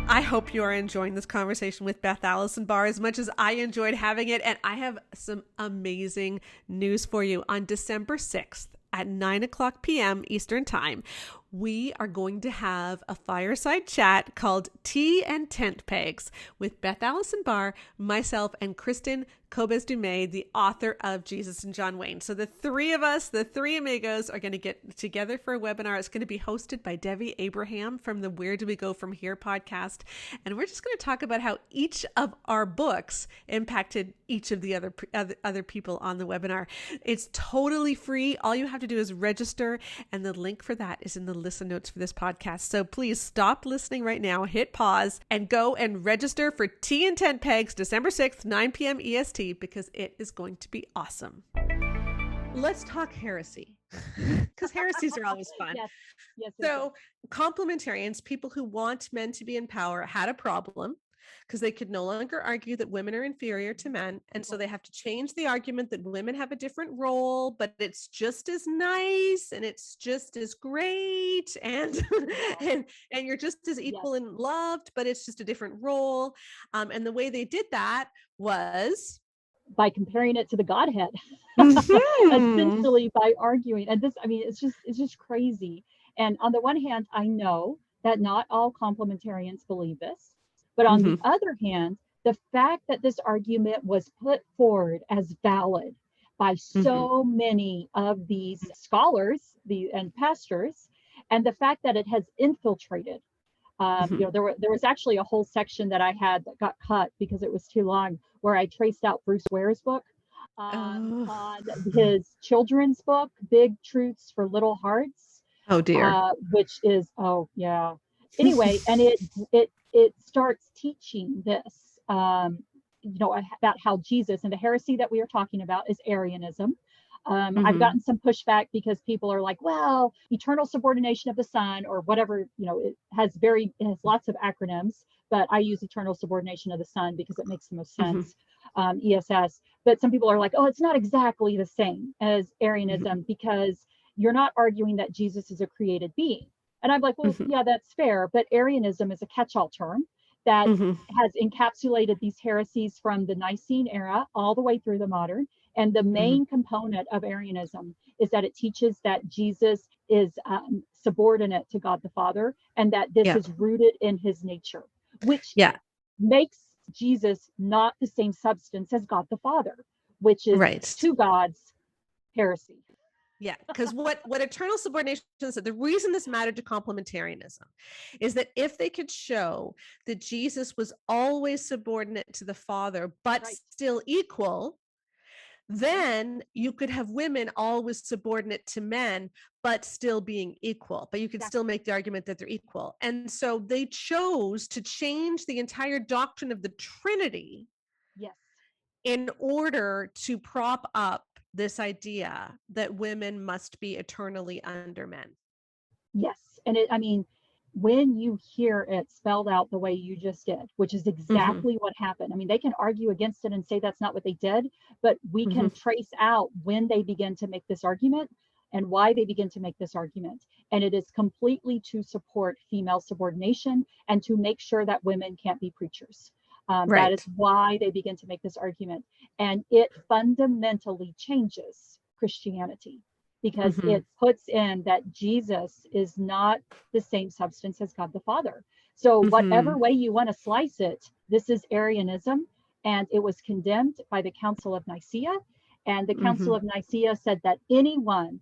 A: I hope you are enjoying this conversation with Beth Allison Barr as much as I enjoyed having it. And I have some amazing news for you. On December 6th at 9:00 p.m. Eastern Time, we are going to have a fireside chat called Tea and Tent Pegs with Beth Allison Barr, myself, and Kristen Kobes-Dumais, the author of Jesus and John Wayne. So the three of us, the three amigos, are going to get together for a webinar. It's going to be hosted by Debbie Abraham from the Where Do We Go From Here podcast. And we're just going to talk about how each of our books impacted each of the other people on the webinar. It's totally free. All you have to do is register, and the link for that is in the listen notes for this podcast. So please stop listening right now, hit pause, and go and register for Tea and Tent Pegs December 6th, 9 p.m. EST, because it is going to be awesome. Let's talk heresy, because heresies are always fun.
B: Yes.
A: So complementarians, people who want men to be in power, had a problem because they could no longer argue that women are inferior to men. And so they have to change the argument that women have a different role, but it's just as nice and it's just as great. And and you're just as equal and loved, but it's just a different role. And the way they did that was
B: by comparing it to the Godhead, essentially by arguing. And this, I mean, it's just crazy. And on the one hand, I know that not all complementarians believe this. But on the other hand, the fact that this argument was put forward as valid by so many of these scholars and pastors, and the fact that it has infiltrated, there was actually a whole section that I had that got cut because it was too long, where I traced out Bruce Ware's book on his children's book, Big Truths for Little Hearts.
A: Oh dear.
B: Which is, anyway, and it starts teaching this, about how Jesus, and the heresy that we are talking about is Arianism. I've gotten some pushback because people are like, well, eternal subordination of the Son, or whatever, it has lots of acronyms, but I use eternal subordination of the Son because it makes the most sense, ESS. But some people are like, oh, it's not exactly the same as Arianism because you're not arguing that Jesus is a created being. And I'm like, well, yeah, that's fair. But Arianism is a catch-all term that has encapsulated these heresies from the Nicene era all the way through the modern. And the main component of Arianism is that it teaches that Jesus is subordinate to God the Father, and that this is rooted in his nature, which makes Jesus not the same substance as God the Father, which is
A: Right.
B: two gods heresy.
A: Yeah, because what eternal subordination said, the reason this mattered to complementarianism is that if they could show that Jesus was always subordinate to the Father, but
B: Right.
A: still equal, then you could have women always subordinate to men, but still being equal. But you could still make the argument that they're equal. And so they chose to change the entire doctrine of the Trinity
B: Yes.
A: in order to prop up this idea that women must be eternally under men.
B: Yes. And I mean, when you hear it spelled out the way you just did, which is exactly what happened. I mean, they can argue against it and say that's not what they did, but we can trace out when they begin to make this argument and why they begin to make this argument. And it is completely to support female subordination and to make sure that women can't be preachers. That is why they begin to make this argument. And it fundamentally changes Christianity because it puts in that Jesus is not the same substance as God the Father. So, whatever way you want to slice it, this is Arianism, and it was condemned by the Council of Nicaea. And the Council of Nicaea said that anyone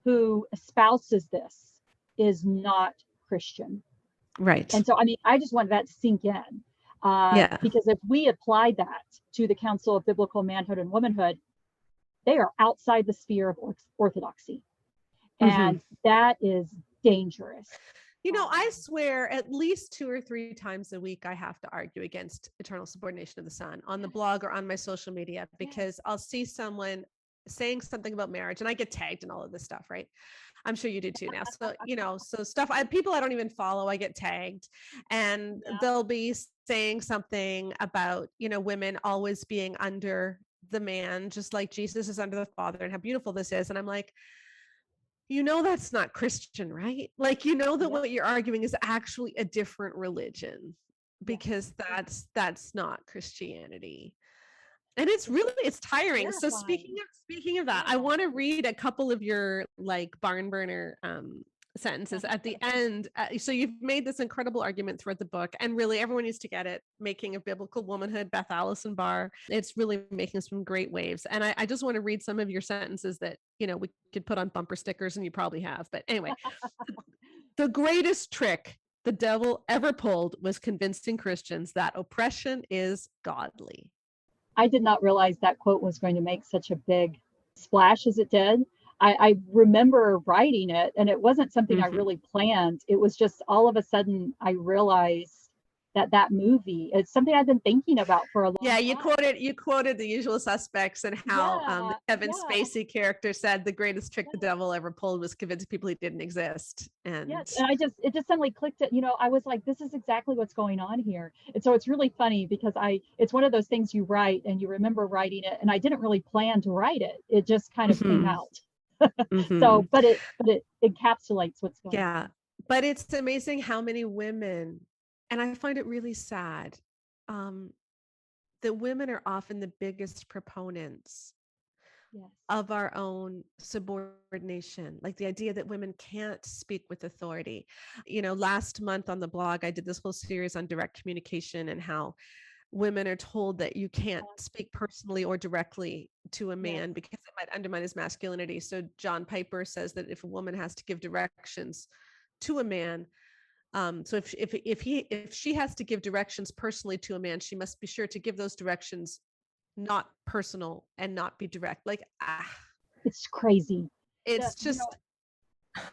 B: who espouses this is not Christian.
A: Right.
B: And so, I mean, I just want that to sink in. Because if we apply that to the Council of Biblical Manhood and Womanhood, they are outside the sphere of orthodoxy. And that is dangerous.
A: You know, I swear at least 2 or 3 times a week, I have to argue against eternal subordination of the Son on the blog or on my social media, because I'll see someone saying something about marriage and I get tagged in all of this stuff, right? I'm sure you do too now. So, you know, so stuff, people I don't even follow, I get tagged, and they'll be saying something about, you know, women always being under the man, just like Jesus is under the Father, and how beautiful this is. And I'm like, you know, that's not Christian, right? Like, you know, that what you're arguing is actually a different religion, because that's not Christianity. And it's really, it's tiring. So speaking of that, I want to read a couple of your like barn burner sentences at the end. So you've made this incredible argument throughout the book, and really everyone needs to get it. Making a Biblical Womanhood, Beth, Allison, Barr. It's really making some great waves. And I just want to read some of your sentences that, you know, we could put on bumper stickers, and you probably have. But anyway, the greatest trick the devil ever pulled was convincing Christians that oppression is godly.
B: I did not realize that quote was going to make such a big splash as it did. I remember writing it, and it wasn't something I really planned. It was just all of a sudden I realized that movie is something I've been thinking about for a long time.
A: You quoted The Usual Suspects, and how the Kevin Spacey character said the greatest trick the devil ever pulled was convincing people he didn't exist. And
B: and it just suddenly clicked. It, you know, I was like, this is exactly what's going on here. And so it's really funny because it's one of those things you write and you remember writing it, and I didn't really plan to write it. It just kind of came out. So, but it encapsulates what's going on.
A: Yeah, but it's amazing how many women, and I find it really sad, that women are often the biggest proponents of our own subordination, like the idea that women can't speak with authority. You know, last month on the blog, I did this whole series on direct communication and how women are told that you can't speak personally or directly to a man because it might undermine his masculinity. So John Piper says that if a woman has to give directions to a man, so if she has to give directions personally to a man, she must be sure to give those directions not personal and not be direct. Like,
B: it's crazy.
A: It's just,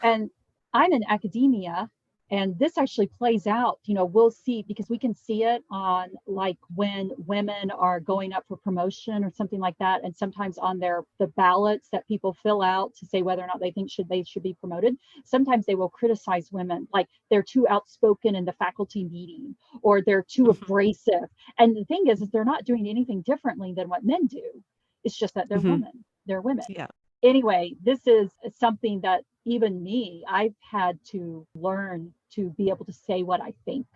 B: and I'm in academia, and this actually plays out. You know, we'll see, because we can see it on like when women are going up for promotion or something like that, and sometimes on the ballots that people fill out to say whether or not they think they should be promoted. Sometimes they will criticize women, like they're too outspoken in the faculty meeting, or they're too abrasive. And the thing is they're not doing anything differently than what men do. It's just that they're women. They're women.
A: Yeah.
B: Anyway, this is something that even me, I've had to learn to be able to say what I think,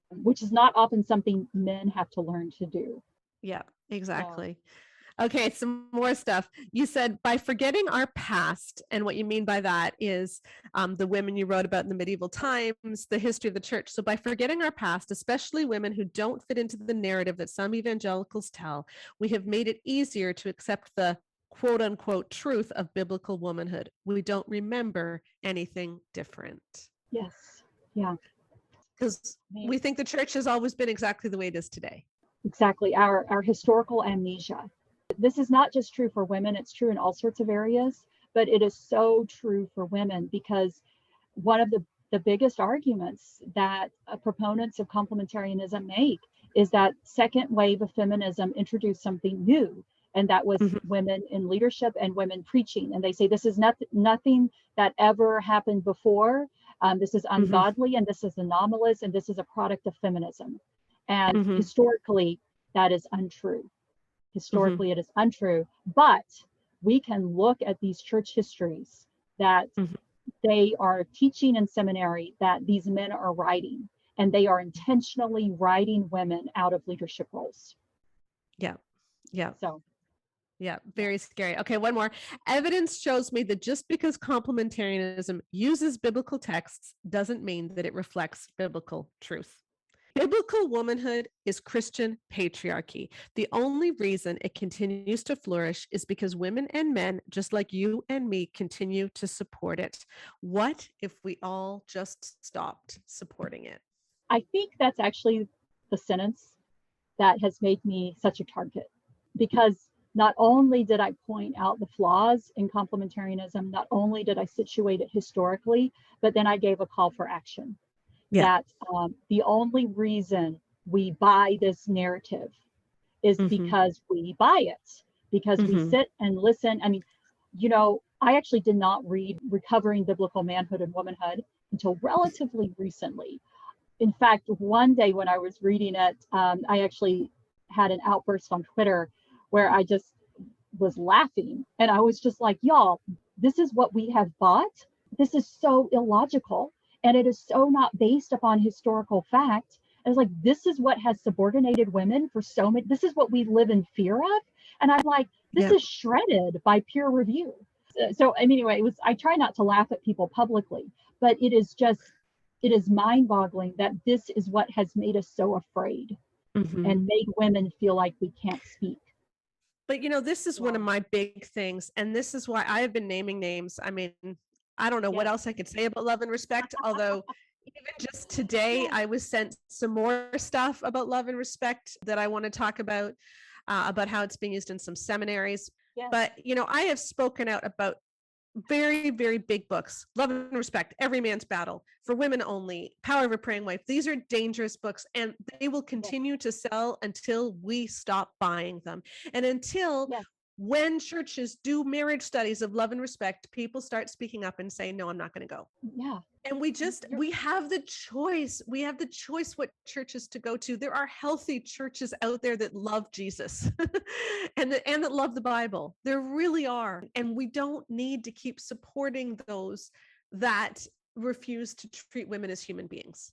B: which is not often something men have to learn to do.
A: Yeah, exactly. Okay, some more stuff. You said by forgetting our past, and what you mean by that is the women you wrote about in the medieval times, the history of the church. So by forgetting our past, especially women who don't fit into the narrative that some evangelicals tell, we have made it easier to accept the quote unquote truth of biblical womanhood. We don't remember anything different.
B: Yes. Yeah.
A: Because we think the church has always been exactly the way it is today.
B: Exactly. Our historical amnesia. This is not just true for women, it's true in all sorts of areas, but it is so true for women because one of the biggest arguments that proponents of complementarianism make is that second wave of feminism introduced something new, and that was women in leadership and women preaching. And they say this is nothing that ever happened before. This is ungodly, and this is anomalous, and this is a product of feminism. And historically, that is untrue. Historically, it is untrue. But we can look at these church histories that they are teaching in seminary that these men are writing, and they are intentionally writing women out of leadership roles.
A: Yeah. Yeah.
B: So,
A: yeah, very scary. Okay, one more. Evidence shows me that just because complementarianism uses biblical texts doesn't mean that it reflects biblical truth. Biblical womanhood is Christian patriarchy. The only reason it continues to flourish is because women and men, just like you and me, continue to support it. What if we all just stopped supporting it?
B: I think that's actually the sentence that has made me such a target, because not only did I point out the flaws in complementarianism, not only did I situate it historically, but then I gave a call for action. That the only reason we buy this narrative is because we buy it, because we sit and listen. I mean, I actually did not read Recovering Biblical Manhood and Womanhood until relatively recently. In fact, one day when I was reading it, I actually had an outburst on Twitter where I just was laughing. And I was just like, y'all, this is what we have bought. This is so illogical. And it is so not based upon historical fact. And it's like, this is what has subordinated women for so many. This is what we live in fear of. And I'm like, this is shredded by peer review. So anyway, I try not to laugh at people publicly, but it is mind-boggling that this is what has made us so afraid and made women feel like we can't speak.
A: But this is one of my big things, and this is why I have been naming names. I mean, I don't know what else I could say about love and respect, although even just today I was sent some more stuff about love and respect that I want to talk about how it's being used in some seminaries. But I have spoken out about very, very big books: Love and Respect, Every Man's Battle, For Women Only, Power of a Praying Wife. These are dangerous books, and they will continue to sell until we stop buying them, and until when churches do marriage studies of love and respect, people start speaking up and saying, no, I'm not going to go. And we have the choice. We have the choice what churches to go to. There are healthy churches out there that love Jesus and that love the Bible. There really are. And we don't need to keep supporting those that refuse to treat women as human beings.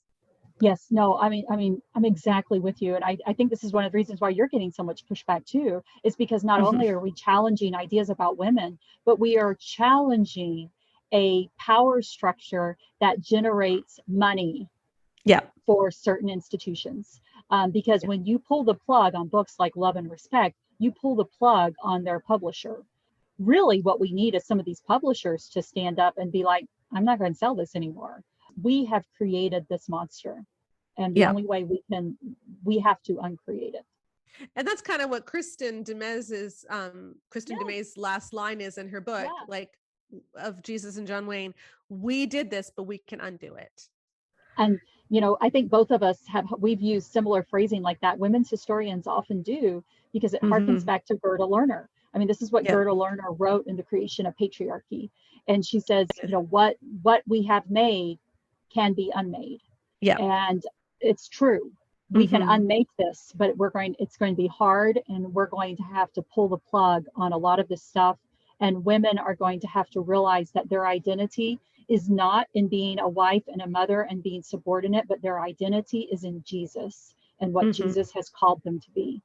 B: Yes, no, I mean, I'm exactly with you. And I think this is one of the reasons why you're getting so much pushback too, is because not only are we challenging ideas about women, but we are challenging a power structure that generates money for certain institutions. Because when you pull the plug on books like Love and Respect, you pull the plug on their publisher. Really, what we need is some of these publishers to stand up and be like, I'm not going to sell this anymore. We have created this monster, and the only way we have to uncreate it.
A: And that's kind of what Kristen Demez's Demez's last line is in her book, like of Jesus and John Wayne. We did this, but we can undo it.
B: And I think both of us we've used similar phrasing like that. Women's historians often do, because it harkens back to Gerda Lerner. I mean, this is what Gerda Lerner wrote in The Creation of Patriarchy. And she says, what we have made can be unmade. And it's true. We can unmake this, but it's going to be hard, and we're going to have to pull the plug on a lot of this stuff. And women are going to have to realize that their identity is not in being a wife and a mother and being subordinate, but their identity is in Jesus and what Jesus has called them to be.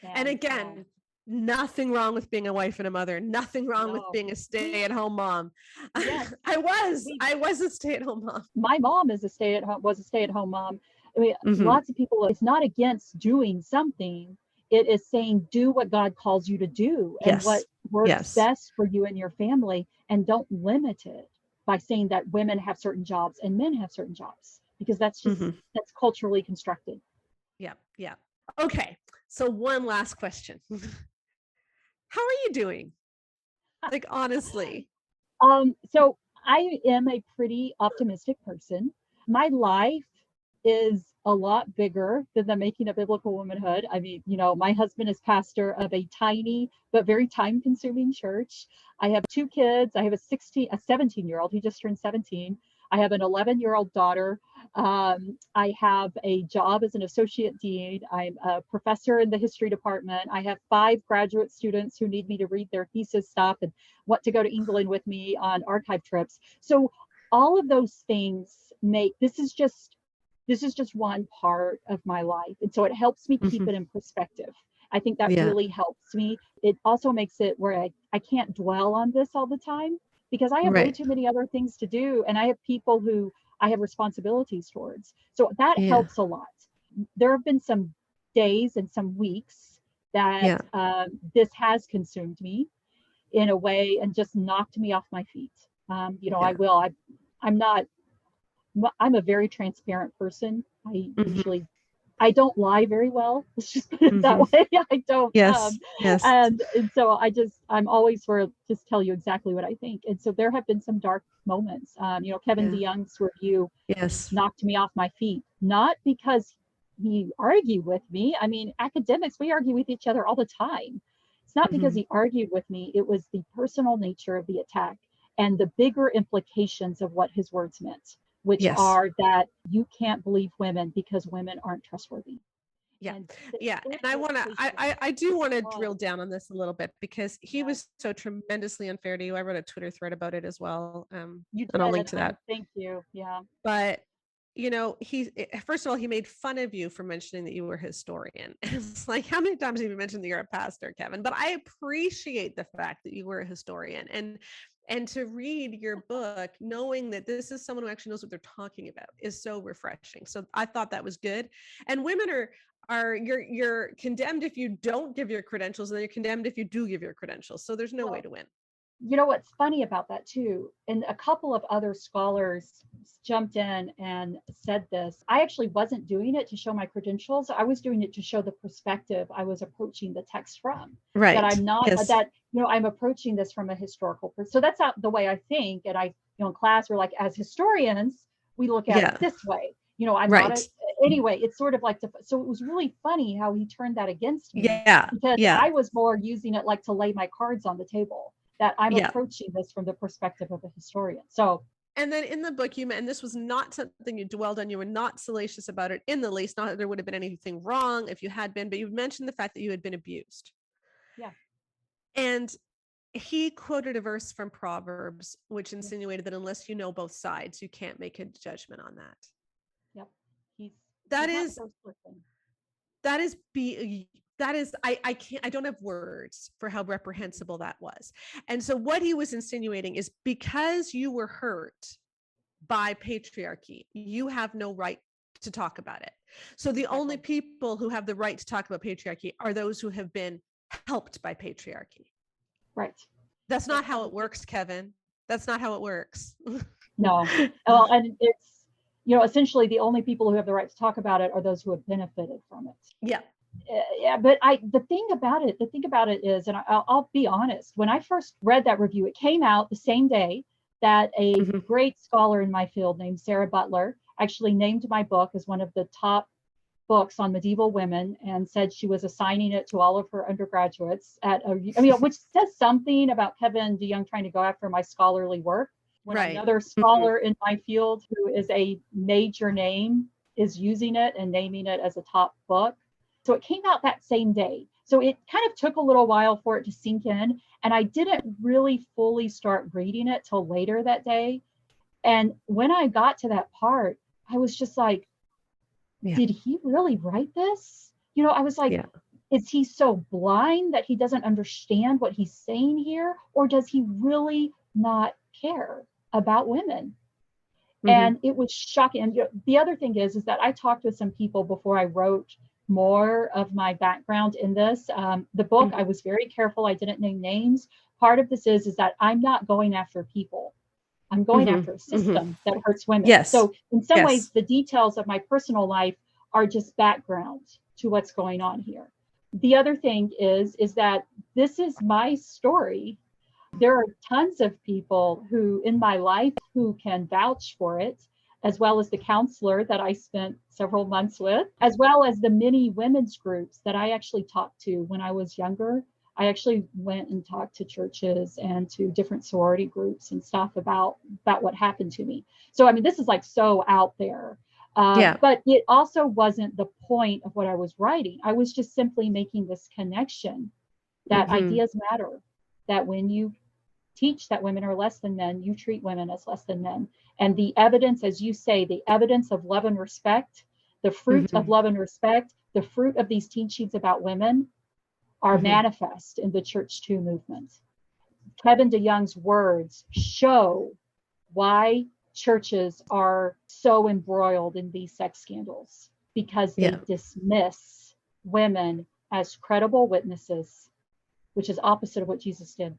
A: And again, Nothing wrong with being a wife and a mother. Nothing wrong with
B: No.
A: being a stay-at-home mom.
B: Yes.
A: I was a stay-at-home mom.
B: My mom was a stay-at-home mom. I mean,
A: Mm-hmm.
B: lots of people, it's not against doing something. It is saying, do what God calls you to do and what
A: Yes.
B: works
A: Yes.
B: best for you and your family. And don't limit it by saying that women have certain jobs and men have certain jobs, because
A: Mm-hmm.
B: that's culturally constructed.
A: Yeah. Yeah. Okay. So one last question. How are you doing? Like, honestly.
B: So I am a pretty optimistic person. My life is a lot bigger than the making a biblical womanhood. I mean, my husband is pastor of a tiny but very time-consuming church. I have two kids. I have a 17-year-old. He just turned 17. I have an 11-year-old daughter. I have a job as an associate dean. I'm a professor in the history department. I have 5 graduate students who need me to read their thesis stuff and what to go to England with me on archive trips. So all of those things make this is just one part of my life. And so it helps me keep
A: Mm-hmm.
B: it in perspective. I think that
A: Yeah.
B: really helps me. It also makes it where I can't dwell on this all the time, because I have way
A: Right.
B: too many other things to do. And I have people who I have responsibilities towards. So that
A: Yeah.
B: helps a lot. There have been some days and some weeks that
A: Yeah.
B: this has consumed me in a way and just knocked me off my feet. I
A: Yeah.
B: will. I'm not I'm a very transparent person.
A: Mm-hmm.
B: I don't lie very well. Let's just put it that
A: Mm-hmm.
B: way. I don't.
A: Yes. Yes.
B: And so I'm always sort of just tell you exactly what I think. And so there have been some dark moments. Kevin
A: Yeah.
B: DeYoung's review
A: Yes.
B: knocked me off my feet, not because he argued with me. I mean, academics, we argue with each other all the time. It's not because
A: Mm-hmm.
B: he argued with me. It was the personal nature of the attack and the bigger implications of what his words meant, which
A: Yes.
B: are that you can't believe women because women aren't trustworthy.
A: Yeah.
B: And
A: Yeah.
B: it
A: And
B: was
A: I do want to
B: oh,
A: drill down on this a little bit, because he
B: yeah,
A: was so tremendously unfair to you. I wrote a Twitter thread about it as well.
B: you
A: And I'll
B: did.
A: link
B: And
A: to that.
B: thank you. Yeah.
A: But first of all, he made fun of you for mentioning that you were a historian. It's like, how many times have you mentioned that you're a pastor, Kevin? But I appreciate the fact that you were a historian, and to read your book knowing that this is someone who actually knows what they're talking about is so refreshing. So I thought that was good. And women are you're condemned if you don't give your credentials, and then you're condemned if you do give your credentials. So there's no way
B: Well,
A: to win.
B: what's funny about that too, and a couple of other scholars jumped in and said this. I actually wasn't doing it to show my credentials. I was doing it to show the perspective I was approaching the text from. That
A: Right.
B: I'm not
A: Yes.
B: that I'm approaching this from a historical so that's not the way I think. And in class, we're like, as historians, we look at it
A: Yeah.
B: this way. I'm not
A: Right.
B: a anyway. It's sort of like so it was really funny how he turned that against me,
A: Yeah.
B: because
A: Yeah.
B: I was more using it like to lay my cards on the table, that I'm
A: Yeah.
B: approaching this from the perspective of a historian. So,
A: And then in the book, and this was not something you dwelled on, you were not salacious about it in the least, not that there would have been anything wrong if you had been, but you mentioned the fact that you had been abused.
B: yeah.
A: And he quoted a verse from Proverbs, which
B: Yes.
A: insinuated that unless you know both sides, you can't make a judgment on that.
B: Yep. He's
A: That
B: not the
A: is,
B: first person.
A: that is, I can't, I don't have words for how reprehensible that was. And so what he was insinuating is, because you were hurt by patriarchy, you have no right to talk about it. So the only people who have the right to talk about patriarchy are those who have been helped by patriarchy.
B: Right.
A: That's not how it works, Kevin. That's not how it works.
B: No. Well, and it's, essentially the only people who have the right to talk about it are those who have benefited from it.
A: Yeah.
B: Yeah, but the thing about it is, and I'll be honest, when I first read that review, it came out the same day that a great scholar in my field named Sarah Butler actually named my book as one of the top books on medieval women, and said she was assigning it to all of her undergraduates which says something about Kevin DeYoung trying to go after my scholarly work, when
A: Right.
B: another scholar in my field who is a major name is using it and naming it as a top book. So it came out that same day. So it kind of took a little while for it to sink in. And I didn't really fully start reading it till later that day. And when I got to that part, I was just like, did he really write this? I was like, Is he so blind that he doesn't understand what he's saying here? Or does he really not care about women? And it was shocking. And the other thing is that I talked with some people before I wrote more of my background in this. The book, I was very careful. I didn't name names. Part of this is that I'm not going after people. I'm going after a system that hurts women.
A: Yes.
B: So in some ways, the details of my personal life are just background to what's going on here. The other thing is that this is my story. There are tons of people who in my life who can vouch for it, as well as the counselor that I spent several months with, as well as the many women's groups that I actually talked to when I was younger. I actually went and talked to churches and to different sorority groups and stuff about what happened to me. So, I mean, this is like so out there. But it also wasn't the point of what I was writing. I was just simply making this connection that ideas matter, that when you teach that women are less than men, you treat women as less than men. And the evidence, as you say, the evidence of love and respect, the fruit of love and respect, the fruit of these teachings about women are manifest in the Church 2 movement. Kevin DeYoung's words show why churches are so embroiled in these sex scandals, because they dismiss women as credible witnesses, which is opposite of what Jesus did.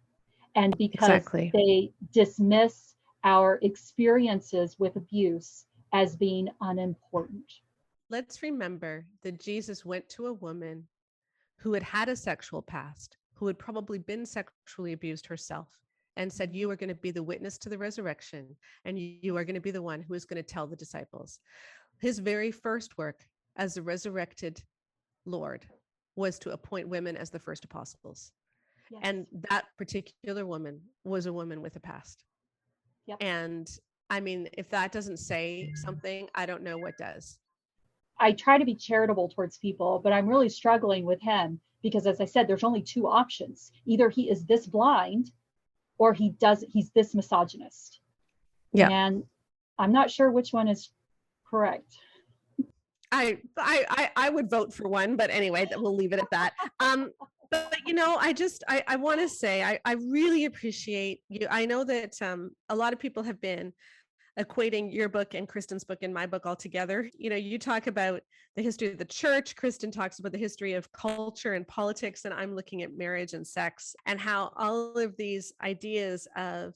B: And because they dismiss our experiences with abuse as being unimportant.
A: Let's remember that Jesus went to a woman who had a sexual past, who had probably been sexually abused herself, and said, you are going to be the witness to the resurrection, and you are going to be the one who is going to tell the disciples. His very first work as the resurrected Lord was to appoint women as the first apostles. Yes. And that particular woman was a woman with a past. Yep. And I mean, if that doesn't say something, I don't know what does.
B: I try to be charitable towards people, but I'm really struggling with him because, as I said, there's only two options. Either he is this blind or he's this misogynist. Yeah. And I'm not sure which one is correct.
A: I would vote for one, but anyway, we'll leave it at that. But I want to say, I really appreciate you. I know that a lot of people have been equating your book and Kristen's book and my book all together. You talk about the history of the church. Kristen talks about the history of culture and politics, and I'm looking at marriage and sex, and how all of these ideas of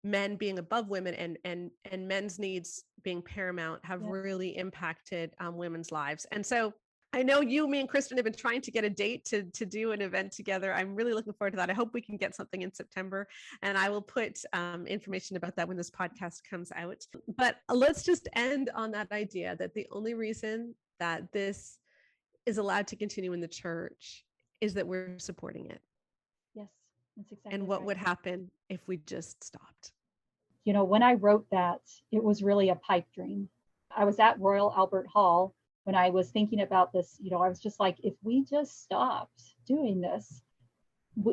A: men being above women and men's needs being paramount have really impacted women's lives. And so I know me and Kristen have been trying to get a date to do an event together. I'm really looking forward to that. I hope we can get something in September, and I will put information about that when this podcast comes out. But let's just end on that idea that the only reason that this is allowed to continue in the church is that we're supporting it.
B: Yes, that's exactly
A: And what would happen if we just stopped?
B: When I wrote that, it was really a pipe dream. I was at Royal Albert Hall when I was thinking about this. I was just like, if we just stopped doing this,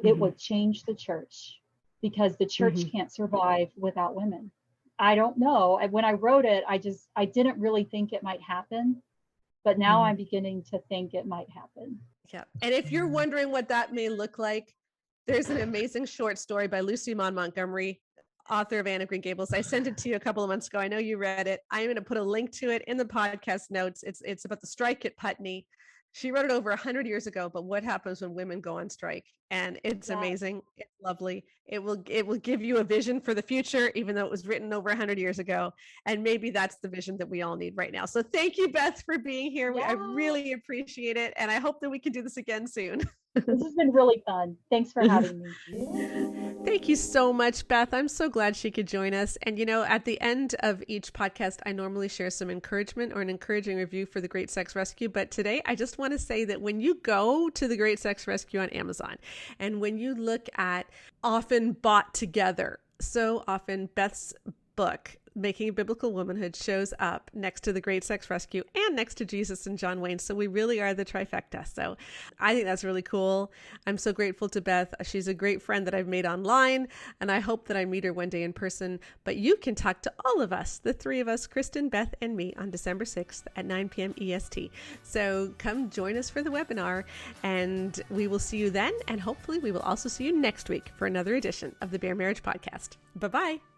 B: it would change the church, because the church can't survive without women. I don't know. When I wrote it, I didn't really think it might happen, but now I'm beginning to think it might happen.
A: Yeah. And if you're wondering what that may look like, there's an amazing short story by Lucy Maud Montgomery, author of Anne of Green Gables. I sent it to you a couple of months ago. I know you read it. I'm going to put a link to it in the podcast notes. It's about the strike at Putney. She wrote it over 100 years ago, but what happens when women go on strike? And it's amazing. It's lovely. It will give you a vision for the future, even though it was written over 100 years ago. And maybe that's the vision that we all need right now. So thank you, Beth, for being here. I really appreciate it. And I hope that we can do this again soon.
B: This has been really fun. Thanks for having me.
A: Thank you so much, Beth. I'm so glad she could join us. And, at the end of each podcast, I normally share some encouragement or an encouraging review for the Great Sex Rescue. But today, I just want to say that when you go to the Great Sex Rescue on Amazon, and when you look at Often Bought Together, so often Beth's book, Making Biblical Womanhood shows up next to The Great Sex Rescue and next to Jesus and John Wayne. So we really are the trifecta. So I think that's really cool. I'm so grateful to Beth. She's a great friend that I've made online, and I hope that I meet her one day in person. But you can talk to all of us, the three of us, Kristen, Beth, and me, on December 6th at 9 p.m. EST. So come join us for the webinar, and we will see you then. And hopefully we will also see you next week for another edition of the Bare Marriage Podcast. Bye-bye.